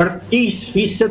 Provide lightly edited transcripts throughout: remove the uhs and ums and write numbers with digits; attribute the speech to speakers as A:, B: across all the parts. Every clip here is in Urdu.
A: 38%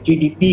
A: GDP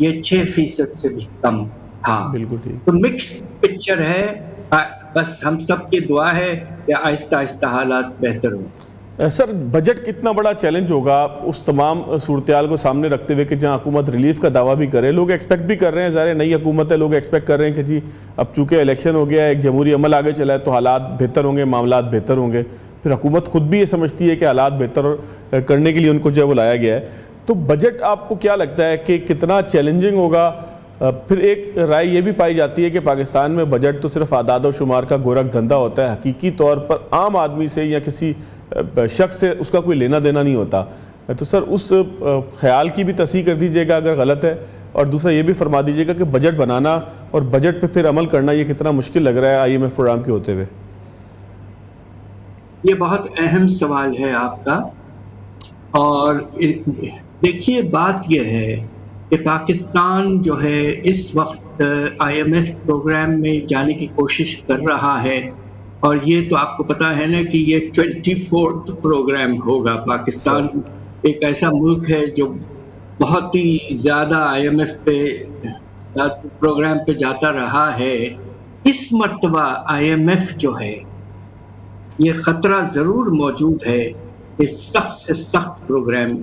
A: یہ 6% سے بھی کم تھا.
B: بالکل ٹھیک.
A: تو مکس پکچر ہے. بس ہم سب کی دعا ہے کہ آہستہ آہستہ حالات بہتر ہوں.
B: سر بجٹ کتنا بڑا چیلنج ہوگا اس تمام صورتحال کو سامنے رکھتے ہوئے کہ جہاں حکومت ریلیف کا دعویٰ بھی کرے, لوگ ایکسپیکٹ بھی کر رہے ہیں, ظاہر نئی حکومت ہے, لوگ ایکسپیکٹ کر رہے ہیں کہ جی اب چونکہ الیکشن ہو گیا ہے, ایک جمہوری عمل آگے چلا ہے تو حالات بہتر ہوں گے, معاملات بہتر ہوں گے. پھر حکومت خود بھی یہ سمجھتی ہے کہ حالات بہتر کرنے کے لیے ان کو جو ہے وہ لایا گیا ہے. تو بجٹ آپ کو کیا لگتا ہے کہ کتنا چیلنجنگ ہوگا؟ پھر ایک رائے یہ بھی پائی جاتی ہے کہ پاکستان میں بجٹ تو صرف اعداد و شمار کا گورکھ دھندا ہوتا ہے, حقیقی طور پر عام آدمی سے یا کسی شخص سے اس کا کوئی لینا دینا نہیں ہوتا. تو سر اس خیال کی بھی تصحیح کر دیجئے گا اگر غلط ہے, اور دوسرا یہ بھی فرما دیجئے گا کہ بجٹ بنانا اور بجٹ پہ پھر عمل کرنا یہ کتنا مشکل لگ رہا ہے IMF پروگرام کے ہوتے ہوئے.
A: یہ بہت اہم سوال ہے آپ کا. اور دیکھیے بات یہ ہے کہ پاکستان جو ہے اس وقت IMF پروگرام میں جانے کی کوشش کر رہا ہے, اور یہ تو آپ کو پتا ہے نا کہ یہ 24واں پروگرام ہوگا. پاکستان ایک ایسا ملک ہے جو بہت ہی زیادہ IMF پہ پروگرام پہ جاتا رہا ہے. اس مرتبہ IMF جو ہے یہ خطرہ ضرور موجود ہے کہ سخت سے سخت پروگرام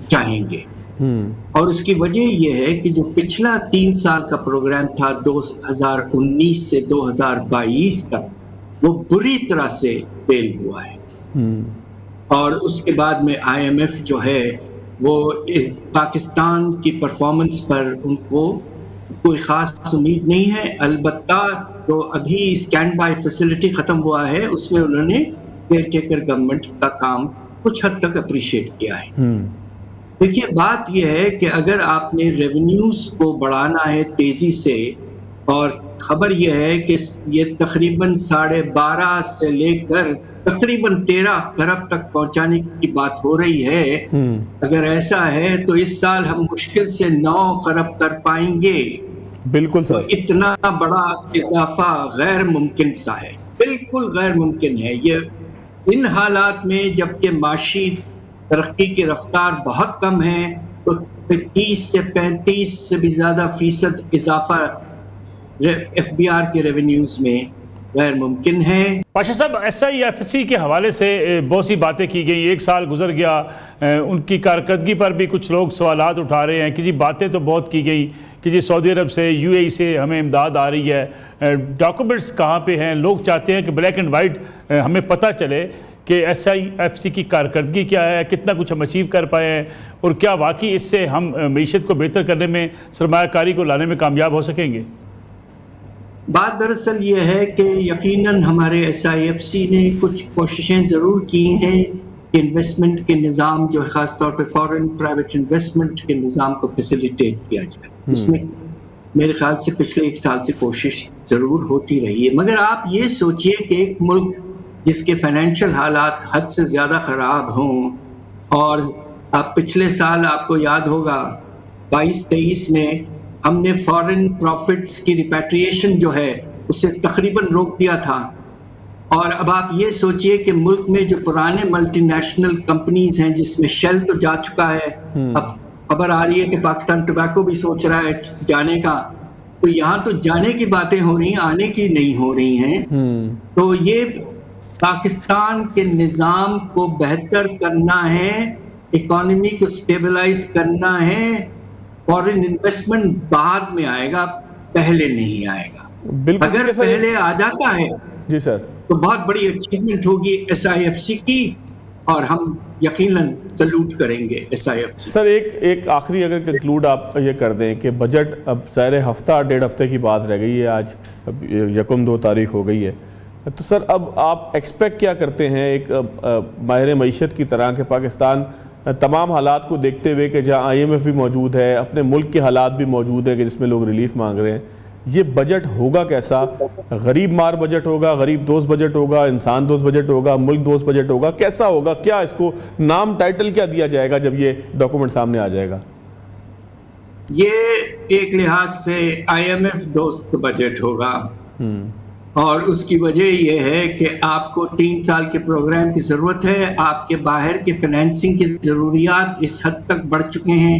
A: چاہیں گے. اور اس کی وجہ یہ ہے کہ جو پچھلا 3 سال کا پروگرام تھا 2019 سے 2022 تک, وہ بری طرح سے فیل ہوا ہے. اور اس کے بعد میں IMF جو ہے وہ پاکستان کی پرفارمنس پر ان کو کوئی خاص امید نہیں ہے. البتہ جو ابھی اسٹینڈ بائی فیسلٹی ختم ہوا ہے اس میں انہوں نے کیئر ٹیکر گورنمنٹ کا کام کچھ حد تک اپریشیٹ کیا ہے. دیکھیے بات یہ ہے کہ اگر آپ نے ریونیوز کو بڑھانا ہے تیزی سے, اور خبر یہ ہے کہ یہ تقریباً 12.5 سے لے کر تقریباً 13 کروڑ تک پہنچانے کی بات ہو رہی ہے, اگر ایسا ہے تو اس سال ہم مشکل سے 9 کروڑ کر پائیں گے.
B: بالکل سر.
A: اتنا بڑا اضافہ غیر ممکن سا ہے, بالکل غیر ممکن ہے یہ ان حالات میں, جبکہ معاشی ترقی کی رفتار بہت کم ہے. تو 30 سے 35 سے بھی زیادہ فیصد اضافہ FBR کے ریونیوز میں غیر ممکن ہے.
C: پاشا صاحب SIFC کے حوالے سے بہت سی باتیں کی گئی, 1 سال گزر گیا, ان کی کارکردگی پر بھی کچھ لوگ سوالات اٹھا رہے ہیں کہ جی باتیں تو بہت کی گئی کہ جی سعودی عرب سے UAE سے ہمیں امداد آ رہی ہے, ڈاکومنٹس کہاں پہ ہیں؟ لوگ چاہتے ہیں کہ بلیک اینڈ وائٹ ہمیں پتہ چلے کہ SIFC کی کارکردگی کیا ہے, کتنا کچھ ہم اچیو کر پائے ہیں, اور کیا واقعی اس سے ہم معیشت کو بہتر کرنے میں, سرمایہ کاری کو لانے میں کامیاب ہو سکیں گے.
A: بات دراصل یہ ہے کہ یقیناً ہمارے SIFC نے کچھ کوششیں ضرور کی ہیں کہ انویسٹمنٹ کے نظام جو خاص طور پہ فورن پرائیویٹ انویسٹمنٹ کے نظام کو فیسیلیٹیٹ کیا جائے. اس میں میرے خیال سے پچھلے 1 سال سے کوشش ضرور ہوتی رہی ہے. مگر آپ یہ سوچئے کہ ایک ملک جس کے فائنینشیل حالات حد سے زیادہ خراب ہوں, اور آپ پچھلے سال آپ کو یاد ہوگا 22-23 میں ہم نے فورن پروفٹس کی ریپیٹریشن جو ہے اسے تقریباً روک دیا تھا. اور اب آپ یہ سوچئے کہ ملک میں جو پرانے ملٹی نیشنل کمپنیز ہیں جس میں شیل تو جا چکا ہے, اب خبر آ رہی ہے کہ پاکستان ٹوبیکو بھی سوچ رہا ہے جانے کا, تو یہاں تو جانے کی باتیں ہو رہی ہیں, آنے کی نہیں ہو رہی ہیں. تو یہ پاکستان کے نظام کو بہتر کرنا ہے, اکانومی کو سٹیبلائز کرنا ہے. فورن انویسٹمنٹ بعد میں آئے گا, پہلے نہیں آئے گا. اگر پہلے آ جاتا ہے
B: جی سر
A: تو بہت بڑی اچیومنٹ ہوگی SIFC کی, اور ہم یقیناً سلوٹ کریں گے SIFC.
B: سر ایک آخری اگر کنکلوڈ آپ یہ کر دیں کہ بجٹ اب ظاہر ہفتہ 1.5 ہفتے کی بات رہ گئی ہے, آج 1-2 تاریخ ہو گئی ہے, تو سر اب آپ ایکسپیکٹ کیا کرتے ہیں ایک ماہر معیشت کی طرح کہ پاکستان تمام حالات کو دیکھتے ہوئے کہ جہاں IMF بھی موجود ہے, اپنے ملک کے حالات بھی موجود ہیں کہ جس میں لوگ ریلیف مانگ رہے ہیں, یہ بجٹ ہوگا کیسا؟ غریب مار بجٹ ہوگا, غریب دوست بجٹ ہوگا, انسان دوست بجٹ ہوگا, ملک دوست بجٹ ہوگا, کیسا ہوگا؟ کیا اس کو نام ٹائٹل کیا دیا جائے گا جب یہ ڈاکومنٹ سامنے آ جائے گا؟
A: یہ ایک لحاظ سے IMF دوست بجٹ ہوگا, اور اس کی وجہ یہ ہے کہ آپ کو 3 سال کے پروگرام کی ضرورت ہے. آپ کے باہر کے فائنینسنگ کی ضروریات اس حد تک بڑھ چکے ہیں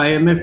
A: IMF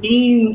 A: 3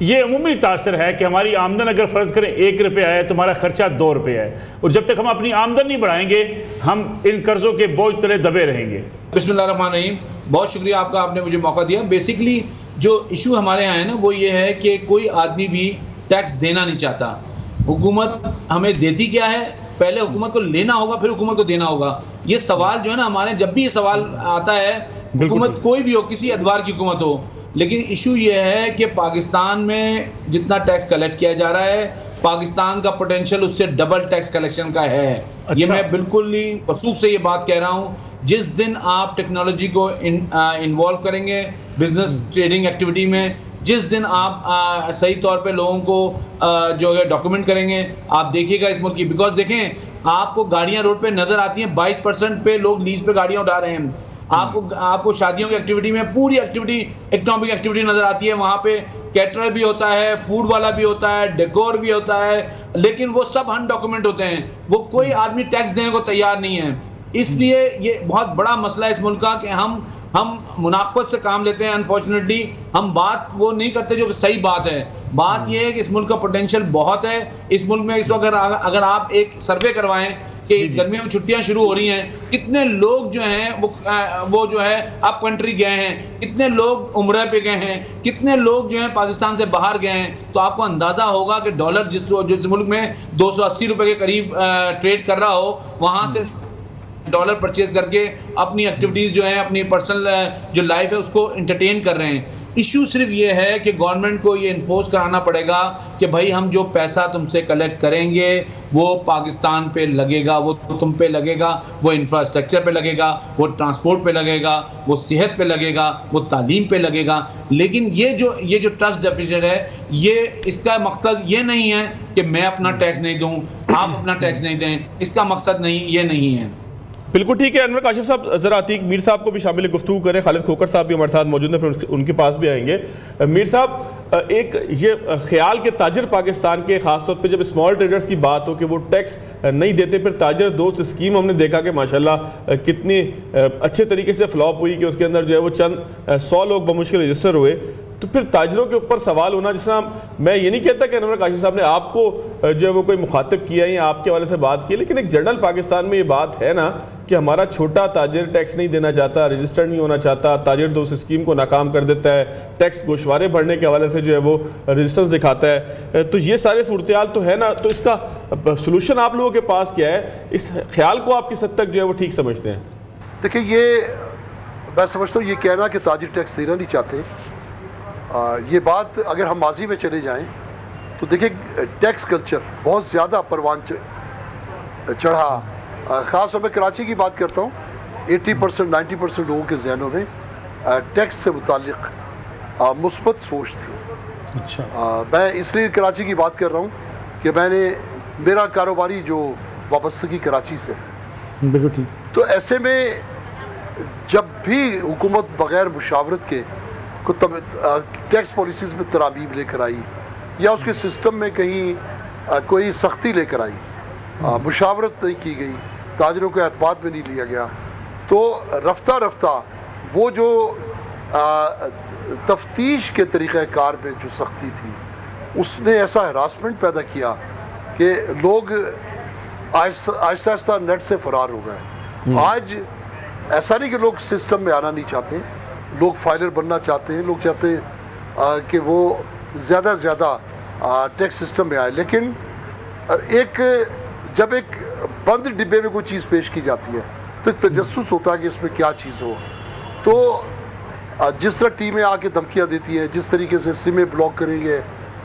C: یہ عمومی تاثر ہے کہ ہماری آمدن اگر فرض کریں 1 روپے ہے تو ہمارا خرچہ 2 روپے ہے، اور جب تک ہم اپنی آمدن نہیں بڑھائیں گے ہم ان قرضوں کے بوجھ تلے دبے رہیں گے۔
D: بسم اللہ الرحمن الرحیم، بہت شکریہ آپ کا، آپ نے مجھے موقع دیا۔ بیسیکلی جو ایشو ہمارے یہاں ہے نا وہ یہ ہے کہ کوئی آدمی بھی ٹیکس دینا نہیں چاہتا۔ حکومت ہمیں دیتی کیا ہے؟ پہلے حکومت کو لینا ہوگا پھر حکومت کو دینا ہوگا۔ یہ سوال جو ہے نا ہمارے، جب بھی یہ سوال آتا ہے، حکومت کوئی بھی ہو، کسی ادوار کی حکومت ہو، لیکن ایشو یہ ہے کہ پاکستان میں جتنا ٹیکس کلیکٹ کیا جا رہا ہے، پاکستان کا پوٹینشیل اس سے ڈبل ٹیکس کلیکشن کا ہے۔ یہ میں بالکل ہی وثوق سے یہ بات کہہ رہا ہوں۔ جس دن آپ ٹیکنالوجی کو انوالو کریں گے بزنس ٹریڈنگ ایکٹیویٹی میں، جس دن آپ صحیح طور پہ لوگوں کو جو ہے ڈاکومنٹ کریں گے، آپ دیکھیے گا اس ملک کی، بیکاز دیکھیں آپ کو گاڑیاں روڈ پہ نظر آتی ہیں، 22% پہ لوگ لیز پہ گاڑیاں اٹھا رہے ہیں۔ آپ کو شادیوں کی ایکٹیویٹی میں پوری ایکٹیویٹی، اکنامک ایکٹیویٹی نظر آتی ہے، وہاں پہ کیٹرر بھی ہوتا ہے، فوڈ والا بھی ہوتا ہے، ڈیکور بھی ہوتا ہے، لیکن وہ سب ان ڈاکومنٹ ہوتے ہیں، وہ کوئی آدمی ٹیکس دینے کو تیار نہیں ہے۔ اس لیے یہ بہت بڑا مسئلہ ہے اس ملک کا کہ ہم منافقت سے کام لیتے ہیں۔ انفارچونیٹلی ہم بات وہ نہیں کرتے جو کہ صحیح بات ہے۔ بات یہ ہے کہ اس ملک کا پوٹینشیل بہت ہے۔ اس ملک میں اس وقت اگر آپ ایک سروے کروائیں کہ گرمیوں میں چھٹیاں شروع ہو رہی ہیں، کتنے لوگ جو ہیں وہ جو ہے اپ کنٹری گئے ہیں، کتنے لوگ عمرہ پہ گئے ہیں، کتنے لوگ جو ہیں پاکستان سے باہر گئے ہیں، تو آپ کو اندازہ ہوگا کہ ڈالر جس ملک میں 280 روپے کے قریب ٹریڈ کر رہا ہو، وہاں سے ڈالر پرچیز کر کے اپنی ایکٹیویٹیز جو ہیں، اپنی پرسنل جو لائف ہے اس کو انٹرٹین کر رہے ہیں۔ ایشو صرف یہ ہے کہ گورنمنٹ کو یہ انفورس کرانا پڑے گا کہ بھائی ہم جو پیسہ تم سے کلیکٹ کریں گے وہ پاکستان پہ لگے گا، وہ تم پہ لگے گا، وہ انفراسٹرکچر پہ لگے گا، وہ ٹرانسپورٹ پہ لگے گا، وہ صحت پہ لگے گا، وہ تعلیم پہ لگے گا۔ لیکن یہ جو ٹرسٹ ڈیفیسٹ ہے، یہ اس کا مقصد یہ نہیں ہے کہ میں اپنا ٹیکس نہیں دوں، آپ اپنا ٹیکس نہیں دیں، اس کا مقصد یہ نہیں ہے۔
B: بالکل ٹھیک ہے انور کاشف صاحب، ذرا عتیق میر صاحب کو بھی شامل گفتگو کریں۔ خالد کھوکر صاحب بھی ہمارے ساتھ موجود ہیں، پھر ان کے پاس بھی آئیں گے۔ میر صاحب، ایک یہ خیال کہ تاجر پاکستان کے، خاص طور پہ جب اسمال ٹریڈرز کی بات ہو کہ وہ ٹیکس نہیں دیتے، پھر تاجر دوست اسکیم ہم نے دیکھا کہ ماشاءاللہ کتنی اچھے طریقے سے فلاپ ہوئی کہ اس کے اندر جو ہے وہ چند 100 لوگ بمشکل رجسٹر ہوئے۔ تو پھر تاجروں کے اوپر سوال ہونا، جس طرح میں یہ نہیں کہتا کہ انور کاشف صاحب نے آپ کو جو ہے وہ کوئی مخاطب کیا یا آپ کے حوالے سے بات کی، لیکن ایک جنرل پاکستان میں یہ بات ہے نا کہ ہمارا چھوٹا تاجر ٹیکس نہیں دینا چاہتا، رجسٹر نہیں ہونا چاہتا، تاجر دوست اسکیم کو ناکام کر دیتا ہے، ٹیکس گوشوارے بھرنے کے حوالے سے جو ہے وہ رجسٹرز دکھاتا ہے۔ تو یہ سارے صورتحال تو ہے نا، تو اس کا سلوشن آپ لوگوں کے پاس کیا ہے؟ اس خیال کو آپ کس حد تک جو ہے وہ ٹھیک سمجھتے ہیں؟
E: دیکھیں، یہ میں سمجھتا ہوں یہ کہنا کہ تاجر ٹیکس دینا نہیں چاہتے، یہ بات اگر ہم ماضی میں چلے جائیں تو دیکھیں ٹیکس کلچر بہت زیادہ پروان چڑھا۔ خاص طور پہ کراچی کی بات کرتا ہوں، 80% 90% لوگوں کے ذہنوں میں ٹیکس سے متعلق مثبت سوچ تھی۔
C: اچھا،
E: میں اس لیے کراچی کی بات کر رہا ہوں کہ میرا کاروباری جو وابستگی کراچی سے ہے،
C: بالکل ٹھیک۔
E: تو ایسے میں جب بھی حکومت بغیر مشاورت کے ٹیکس پالیسیز میں ترامیم لے کر آئی یا اس کے سسٹم میں کہیں کوئی سختی لے کر آئی، مشاورت نہیں کی گئی، تاجروں کو اعتماد میں نہیں لیا گیا، تو رفتہ رفتہ وہ جو تفتیش کے طریقہ کار میں جو سختی تھی، اس نے ایسا ہراسمنٹ پیدا کیا کہ لوگ آہستہ آہستہ نیٹ سے فرار ہو گئے۔ آج ایسا نہیں کہ لوگ سسٹم میں آنا نہیں چاہتے، لوگ فائلر بننا چاہتے ہیں، لوگ چاہتے ہیں کہ وہ زیادہ سے زیادہ ٹیکس سسٹم میں آئے، لیکن جب ایک بند ڈبے میں کوئی چیز پیش کی جاتی ہے تو ایک تجسس ہوتا ہے کہ اس میں کیا چیز ہو۔ تو جس طرح ٹیمیں آ کے دھمکیاں دیتی ہیں، جس طریقے سے سمیں بلاک کریں گے،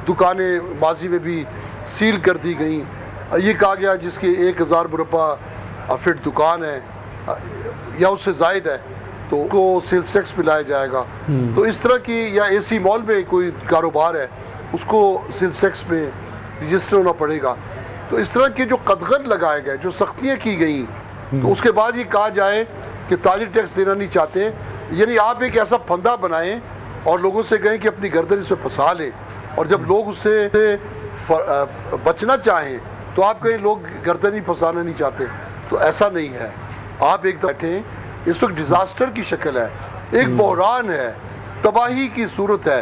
E: دکانیں ماضی میں بھی سیل کر دی گئیں، یہ کہا گیا جس کی 1000 مربع فٹ دکان ہے یا اس سے زائد ہے تو کو سیلز ٹیکس پہ لایا جائے گا۔ تو اس طرح کی، یا اے سی مال میں کوئی کاروبار ہے اس کو سیلز ٹیکس میں رجسٹر ہونا پڑے گا۔ تو اس طرح کے جو قدغن لگائے گئے، جو سختیاں کی گئیں، تو اس کے بعد یہ کہا جائے کہ تاجر ٹیکس دینا نہیں چاہتے، یعنی آپ ایک ایسا پھندا بنائیں اور لوگوں سے کہیں کہ اپنی گردن اس میں پھنسا لیں، اور جب لوگ اس سے بچنا چاہیں تو آپ کہیں لوگ گردن ہی پھنسانا نہیں چاہتے، تو ایسا نہیں ہے۔ آپ ایک بیٹھیں، اس وقت ڈیزاسٹر کی شکل ہے، ایک بحران ہے، تباہی کی صورت ہے،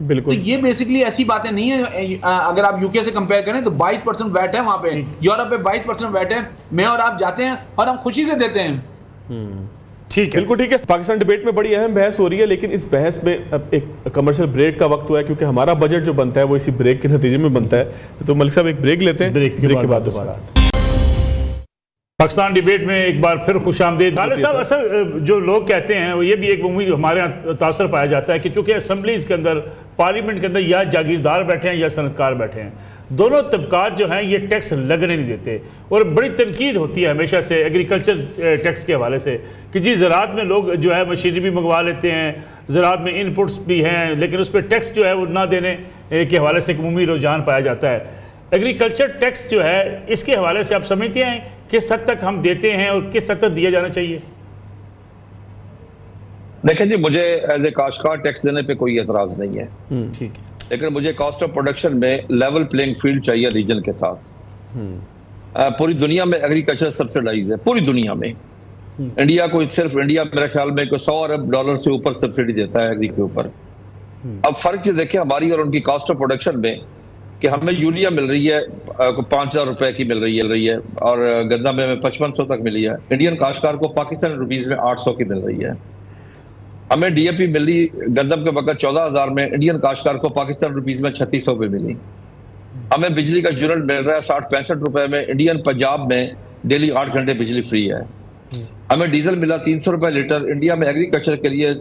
B: بالکل.
D: تو یہ بیسکلی ایسی باتیں نہیں ہیں. اگر آپ UK سے کمپیئر کریں تو 22% ویٹ ہے وہاں پہ, یورپ پہ 22% ویٹ ہے. میں اور آپ جاتے ہیں اور ہم خوشی سے دیتے ہیں.
C: ٹھیک ہے,
B: بالکل ٹھیک ہے. پاکستان ڈیبیٹ میں بڑی اہم بحث ہو رہی ہے, لیکن اس بحث میں اب ایک کمرشل بریک کا وقت ہوا ہے, کیونکہ ہمارا بجٹ جو بنتا ہے وہ اسی بریک کے نتیجے میں بنتا ہے. تو ملک صاحب ایک بریک لیتے ہیں,
C: بریک کے بعد دوبارہ. پاکستان ڈیبیٹ میں ایک بار پھر خوش آمدید. غالب صاحب, اصل جو لوگ کہتے ہیں وہ یہ بھی ایک امید ہمارے یہاں تاثر پایا جاتا ہے کہ چونکہ اسمبلیز کے اندر, پارلیمنٹ کے اندر یا جاگیردار بیٹھے ہیں یا صنعتکار بیٹھے ہیں, دونوں طبقات جو ہیں یہ ٹیکس لگنے نہیں دیتے. اور بڑی تنقید ہوتی ہے ہمیشہ سے ایگریکلچر ٹیکس کے حوالے سے کہ جی زراعت میں لوگ جو ہے مشینری بھی منگوا لیتے ہیں, زراعت میں ان پٹس بھی ہیں, لیکن اس پہ ٹیکس جو ہے وہ نہ دینے کے حوالے سے ایک عمومی رجحان پایا جاتا ہے. ایگریکلچر ٹیکس جو ہے اس کے حوالے سے آپ سمجھتے ہیں کس حد تک ہم دیتے ہیں اور کس حد تک دیا جانا چاہیے؟
F: دیکھیں جی, مجھے ایز اے کاشتکار ٹیکس دینے پہ کوئی اعتراض نہیں ہے,
C: ٹھیک ہے,
F: لیکن مجھے کاسٹ آف پروڈکشن میں لیول پلینگ فیلڈ چاہیے ریجن کے ساتھ. پوری دنیا میں ایگریکلچر سبسیڈائز ہے, پوری دنیا میں. انڈیا کو صرف انڈیا میرے خیال میں کوئی $100 ارب سے اوپر سبسڈی دیتا ہے ایگری کے اوپر. اب فرق یہ دیکھیں ہماری اور ان کی کاسٹ آف پروڈکشن میں کہ ہمیں یوریا مل رہی ہے 5,000 روپے کی مل رہی ہے اور گندم میں 5500 تک ملی ہے. انڈین کاشتکار کو پاکستانی روپیز میں 800 کی مل رہی ہے. ہمیں ڈی اے پی ملی گندم کے وقت 14,000 میں, انڈین کاشتکار کو پاکستان روپیز میں 3600 پہ ملی. ہمیں بجلی کا یونٹ مل رہا ہے 60-65 روپے میں, انڈین پنجاب میں ڈیلی 8 گھنٹے بجلی فری ہے. ہمیں ڈیزل ملا 300 روپے لیٹر. انڈیا میں ایگریکلچر کے لیے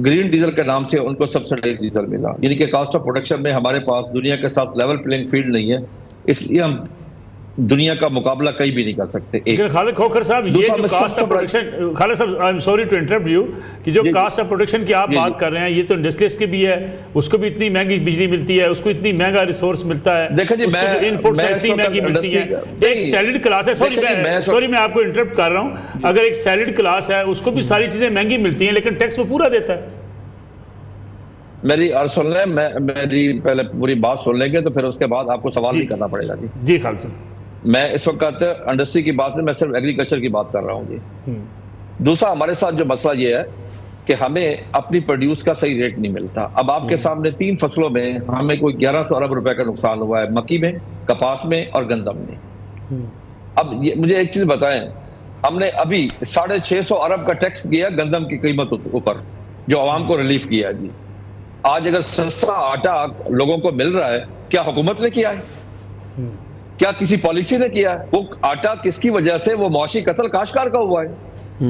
F: گرین ڈیزل کے نام سے ان کو سبسڈائز ڈیزل ملا. یعنی کہ کاسٹ آف پروڈکشن میں ہمارے پاس دنیا کے ساتھ لیول پلینگ فیلڈ نہیں ہے, اس لیے ہم دنیا کا مقابلہ کہیں بھی نہیں کر سکتے.
C: لیکن خالد کھوکھر صاحب, یہ جو cost of production, Khalid Sahab I am sorry to interrupt you, کہ جو کاسٹ آف پروڈکشن کی آپ بات کر رہے ہیں یہ تو انڈسٹریز کی بھی ہے, اس کو بھی اتنی مہنگی بجلی ملتی ہے, اس کو اتنی مہنگا ریسورس ملتا ہے,
F: دیکھیں جی,
C: اس کو جو ان پٹس ہیں اتنی مہنگی ملتی ہیں. ایک سیلڈ کلاس ہے, سوری میں آپ کو انٹرپٹ کر رہا ہوں, اگر ایک سیلڈ کلاس ہے اس کو بھی ساری چیزیں مہنگی ملتی ہیں لیکن ٹیکس وہ پورا دیتا ہے.
F: میری عرض سن لیں, میری پہلے پوری بات سن لیں گے تو پھر اس کے بعد آپ کو سوال بھی کرنا پڑے گا.
C: جی خالد صاحب,
F: میں اس وقت انڈسٹری کی بات نہیں, میں صرف ایگریکلچر کی بات کر رہا ہوں جی. دوسرا ہمارے ساتھ جو مسئلہ یہ ہے کہ ہمیں اپنی پروڈیوس کا صحیح ریٹ نہیں ملتا. اب آپ کے سامنے 3 فصلوں میں ہمیں کوئی 1100 ارب روپے کا نقصان ہوا ہے, مکی میں, کپاس میں اور گندم میں. اب مجھے ایک چیز بتائیں, ہم نے ابھی 650 ارب کا ٹیکس کیا گندم کی قیمت اوپر جو عوام کو ریلیف کیا ہے جی. آج اگر سستا آٹا لوگوں کو مل رہا ہے, کیا حکومت نے کیا ہے؟ کیا کسی پالیسی نے کیا ہے؟ وہ آٹا کس کی وجہ سے وہ معاشی قتل کاشتکار کا ہوا ہے.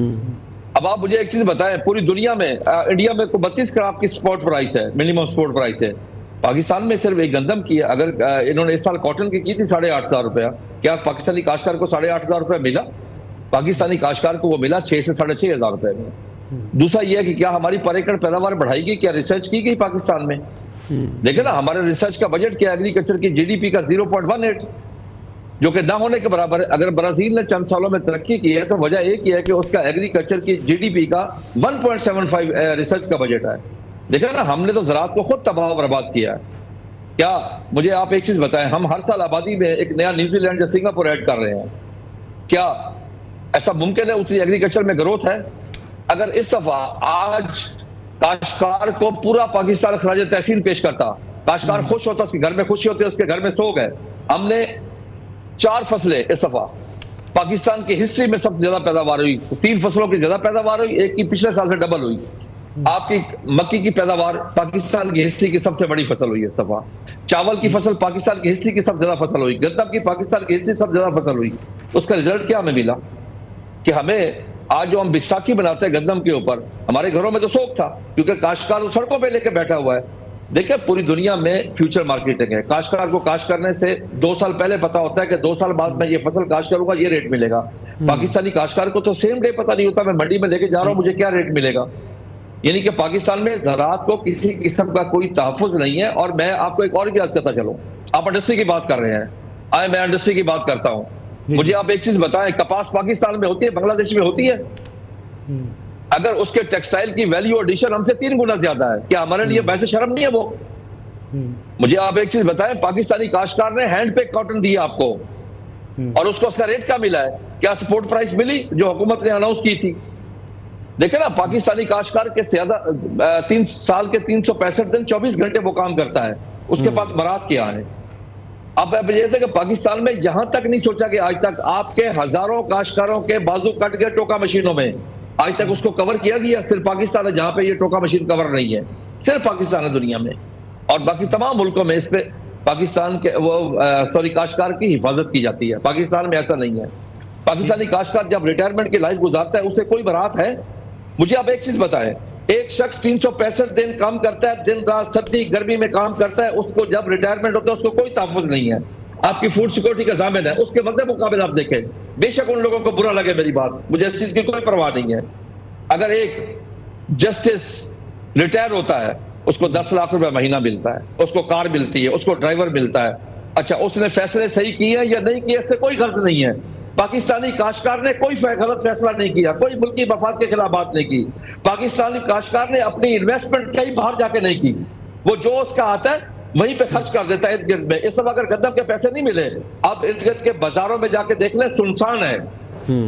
F: اب آپ مجھے ایک چیز بتائیں, پوری دنیا میں انڈیا میں 32 کراپ کی سپورٹ پرائس ہے, منیمم سپورٹ پرائس ہے. پاکستان میں صرف ایک گندم کی ہے. اگر انہوں نے اس سال کاٹن کی تھی 8,500 روپیہ, کیا پاکستانی کاشتکار کو 8,500 روپے ملا؟ پاکستانی کاشتکار کو وہ ملا 6,000 سے 6,500 روپے میں. دوسرا یہ ہے کہ کیا ہماری پر ایکڑ پیداوار بڑھائی گئی, کیا ریسرچ کی گئی پاکستان میں؟ دیکھیں نا, ہمارے ریسرچ کا بجٹ کیا ایگریکلچر کی جی ڈی پی کا 0.18, جو کہ نہ ہونے کے برابر ہے. اگر برازیل نے چند سالوں میں ترقی کی ہے تو وجہ ایک ہی ہے کہ اس کا ایگریکلچر کی جی ڈی پی کا 1.75 ریسرچ کا بجٹ ہے. دیکھیں نا, ہم نے تو زراعت کو خود تباہ و برباد کیا ہے. کیا مجھے آپ ایک چیز بتائیں, ہم ہر سال آبادی میں ایک نیا نیوزی لینڈ یا سنگاپور ایڈ کر رہے ہیں, کیا ایسا ممکن ہے اتنی ایگریکلچر میں گروتھ ہے؟ اگر اس دفعہ آج کاشتکار کو پورا پاکستان خراج تحسین پیش کرتا, کاشتکار خوش ہوتا, اس کے گھر میں خوشی ہوتی, اس کے گھر میں سوگ ہے. ہم نے 4 فصلیں اس دفعہ پاکستان کی ہسٹری میں سب سے زیادہ پیداوار ہوئی, 3 فصلوں کی زیادہ پیداوار ہوئی, ایک کی پچھلے سال سے ڈبل ہوئی. آپ کی مکی کی پیداوار پاکستان کی ہسٹری کی سب سے بڑی فصل ہوئی اس دفعہ. چاول کی فصل پاکستان کی ہسٹری کی سب سے زیادہ فصل ہوئی. گندم کی پاکستان کی ہسٹری سب سے زیادہ فصل ہوئی. اس کا رزلٹ کیا ہمیں ملا کہ ہمیں آج جو ہم بساکی بناتے ہیں گندم کے اوپر, ہمارے گھروں میں تو سوگ تھا کیونکہ کاشتکار سڑکوں پہ لے کے بیٹھا ہوا ہے. دیکھیں پوری دنیا میں فیوچر مارکیٹنگ ہے. کاشتکار کو کاشت کرنے سے 2 سال پہلے پتا ہوتا ہے کہ 2 سال بعد میں یہ فصل کاشت کروں گا, یہ ریٹ ملے گا. پاکستانی کاشتکار کو تو سیم ڈے پتا نہیں ہوتا, میں منڈی میں لے کے جا رہا ہوں مجھے کیا ریٹ ملے گا. یعنی کہ پاکستان میں زراعت کو کسی قسم کا کوئی تحفظ نہیں ہے. اور میں آپ کو ایک اور بھی عرض کرتا چلوں, آپ انڈسٹری کی بات کر رہے ہیں, میں انڈسٹری کی بات کرتا ہوں. مجھے آپ ایک چیز بتائیں, کپاس پاکستان میں ہوتی ہے, بنگلہ دیش میں ہوتی ہے. اگر اس کے ٹیکسٹائل کی ویلیو ایڈیشن ہم سے 3 گنا زیادہ ہے, کیا ہمارے لیے ویسے شرم نہیں ہے وہ؟ مجھے آپ ایک چیز بتائیں, پاکستانی کاشتکار نے ہینڈ پیک کاٹن دی آپ کو اور اس کو اس کا ریٹ کیا ملا ہے؟ کیا سپورٹ پرائس ملی جو حکومت نے اناؤنس کی تھی؟ دیکھیں نا پاکستانی کاشتکار کے زیادہ 3 سال کے 365 دن 24 گھنٹے وہ کام کرتا ہے، اس کے پاس برات کیا ہے؟ اب یہ تھا کہ پاکستان میں یہاں تک نہیں سوچا کہ آج تک آپ کے ہزاروں کاشتکاروں کے بازو کٹ گئے ٹوکا مشینوں میں، آج تک اس کو کور کیا گیا؟ صرف پاکستان ہے جہاں پہ یہ ٹوکا مشین کور نہیں ہے، صرف پاکستان ہے دنیا میں، اور باقی تمام ملکوں میں اس پہ پاکستان کے کاشتکار کی حفاظت کی جاتی ہے، پاکستان میں ایسا نہیں ہے۔ پاکستانی کاشتکار جب ریٹائرمنٹ کی لائف گزارتا ہے اسے کوئی برات ہے؟ مجھے آپ ایک چیز بتائیں، ایک شخص 365 دن کام کرتا ہے، دن رات سردی گرمی میں کام کرتا ہے، اس کو جب ریٹائرمنٹ ہوتا ہے اس کو کوئی تحفظ نہیں ہے، آپ کی فوڈ سیکورٹی کا ضامن ہے، اس کے مدد مقابل آپ دیکھیں، بے شک ان لوگوں کو برا لگے میری بات، مجھے اس چیز کی کوئی پرواہ نہیں ہے، اگر ایک جسٹس ریٹائر ہوتا ہے اس کو 10 لاکھ روپے مہینہ ملتا ہے، اس کو کار ملتی ہے، اس کو ڈرائیور ملتا ہے، اچھا اس نے فیصلے صحیح کیے ہیں یا نہیں کیے اس سے کوئی غرض نہیں ہے۔ پاکستانی کاشتکار نے کوئی غلط فیصلہ نہیں کیا، کوئی ملکی مفاد کے خلاف بات نہیں کی، پاکستانی کاشتکار نے اپنی انویسٹمنٹ کہیں باہر جا کے نہیں کی، وہ جو اس کا آتا ہے وہیں پہ خرچ کر دیتا ہے ارد گرد میں۔ اس وقت اگر گندم کے پیسے نہیں ملے، آپ ارد گرد کے بازاروں میں جا کے دیکھ لیں، سنسان ہے،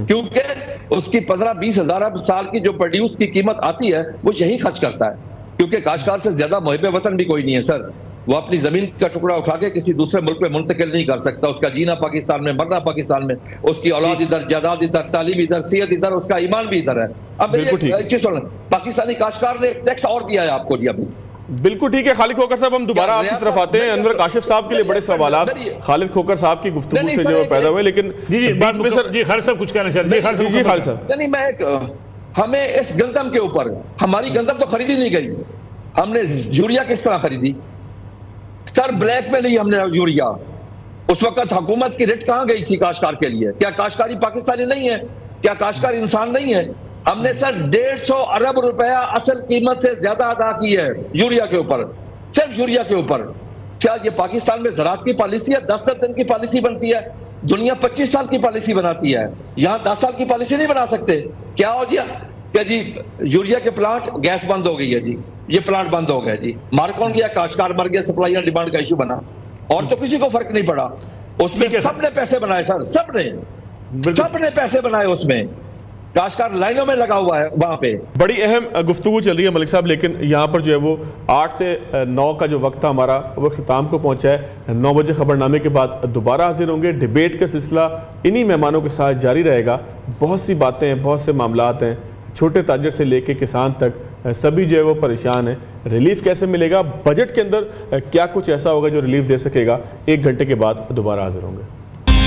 F: کیونکہ اس کی 15-20 ہزار سال کی جو پروڈیوس کی قیمت آتی ہے وہ یہی خرچ کرتا ہے، کیونکہ کاشتکار سے زیادہ محب وطن بھی کوئی نہیں ہے سر، وہ اپنی زمین کا ٹکڑا اٹھا کے کسی دوسرے ملک میں منتقل نہیں کر سکتا، اس کا جینا پاکستان میں، مرنا پاکستان میں، اس کی اولاد ادھر، جائیداد ادھر، تعلیم ادھر، صحت ادھر، اس کا ایمان بھی ادھر ہے۔ اب ایک چیز سنیں، پاکستانی کاشتکار نے ٹیکس اور دیا ہے آپ کو جی ابھی۔
B: بالکل ٹھیک ہے خالد کھوکر صاحب، ہم دوبارہ آپ کی طرف آتے ہیں۔ انور کاشف صاحب کے لیے بڑے سوالات خالد کھوکر صاحب کی گفتگو سے جو پیدا ہوئے، لیکن
C: بات میں سر خالد صاحب کچھ کہنا چاہتے ہیں؟
B: جی خالد صاحب،
F: یعنی میں ہمیں اس گندم کے اوپر، ہماری گندم تو خریدی نہیں گئی، ہم نے یوریا کس طرح خریدی سر؟ بلیک میں لی ہم نے یوریا، اس وقت حکومت کی ریٹ کہاں گئی تھی کاشتکار کے لیے؟ کیا کاشتکاری پاکستانی نہیں ہے؟ کیا کاشتکار انسان نہیں ہے؟ ہم نے سر 150 ارب روپیہ اصل قیمت سے زیادہ ادا کی ہے یوریا کے اوپر، صرف یوریا کے اوپر۔ کیا یہ پاکستان میں زراعت کی پالیسی ہے؟ 10 دن کی پالیسی بنتی ہے، دنیا 25 سال کی پالیسی بناتی ہے، یہاں 10 سال کی پالیسی نہیں بنا سکتے؟ کیا ہو گیا کہ جی یوریا کے پلانٹ گیس بند ہو گئی ہے جی، یہ پلانٹ بند ہو گئے جی، مار کون گیا؟ کاشتکار مر گیا، سپلائی اور ڈیمانڈ کا ایشو بنا، اور تو کسی کو فرق نہیں پڑا، اس میں سب نے پیسے بنائے سر، سب نے پیسے بنائے، اس میں کاشتکار لائنوں میں لگا ہوا ہے وہاں پہ۔
B: بڑی اہم گفتگو چل رہی ہے ملک صاحب، لیکن یہاں پر جو ہے وہ 8 سے 9 کا جو وقت تھا ہمارا وہ اختتام کو پہنچا ہے۔ 9 بجے خبر نامے کے بعد دوبارہ حاضر ہوں گے، ڈیبیٹ کا سلسلہ انہی مہمانوں کے ساتھ جاری رہے گا۔ بہت سی باتیں ہیں، بہت سے معاملات ہیں، چھوٹے تاجر سے لے کے کسان تک سبھی جو ہے وہ پریشان ہیں۔ ریلیف کیسے ملے گا؟ بجٹ کے اندر کیا کچھ ایسا ہوگا جو ریلیف دے سکے گا؟ 1 گھنٹے کے بعد دوبارہ حاضر ہوں گے۔